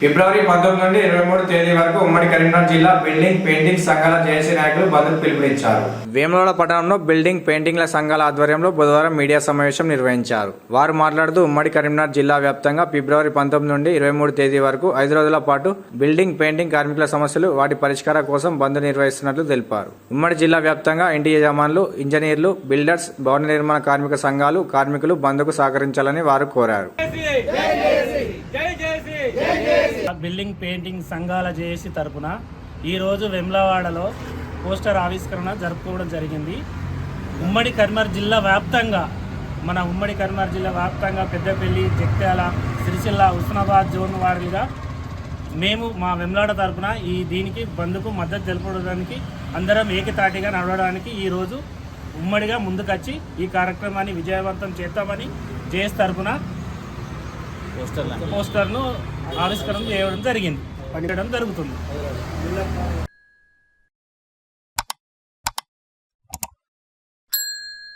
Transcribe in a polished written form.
ఫిబ్రవరి 19 నుండి 23 తేదీ వరకు ఉమ్మడి కరీంనగర్ జిల్లా బిల్డింగ్ పెయింటింగ్ సంఘాల జేఏసీ నాయకులు బంద్కు పిలుపునిచ్చారు. వేములవాడ పట్టణంలో బిల్డింగ్ పెయింటింగ్ల సంఘాల ఆధ్వర్యంలో బుధవారం మీడియా సమావేశం నిర్వహించారు. వారు మాట్లాడుతూ ఉమ్మడి కరీంనగర్ జిల్లా వ్యాప్తంగా ఫిబ్రవరి 19 నుండి 23 తేదీ వరకు 5 రోజుల పాటు బిల్డింగ్ పెయింటింగ్ కార్మికుల సమస్యలు వాటి పరిష్కారం కోసం బంద్ నిర్వహిస్తున్నట్లు తెలిపారు. ఉమ్మడి జిల్లా వ్యాప్తంగా ఇంటి యజమానులు, ఇంజనీర్లు, బిల్డర్స్, భవన నిర్మాణ కార్మిక సంఘాలు, కార్మికులు బంద్కు సహకరించాలని వారు కోరారు. బిల్డింగ్ పెయింటింగ్ సంఘాల జేఏసీ తరపున ఈరోజు వెమ్లవాడలో పోస్టర్ ఆవిష్కరణ జరుపుకోవడం జరిగింది. ఉమ్మడి కరీంనగర్ జిల్లా వ్యాప్తంగా పెద్దపల్లి, జగిత్యాల, సిరిసిల్ల, హుస్నాబాద్ జోన్ వారీగా మేము మా వెమ్లవాడ తరపున దీనికి బంద్కు మద్దతు తెలుపడానికి అందరం ఏకతాటిగా నడవడానికి ఈరోజు ఉమ్మడిగా ముందుకొచ్చి ఈ కార్యక్రమాన్ని విజయవంతం చేద్దామని జేఏసీ తరపున పోస్టర్ను ఆవిష్కరణ చేయడం జరుగుతుంది.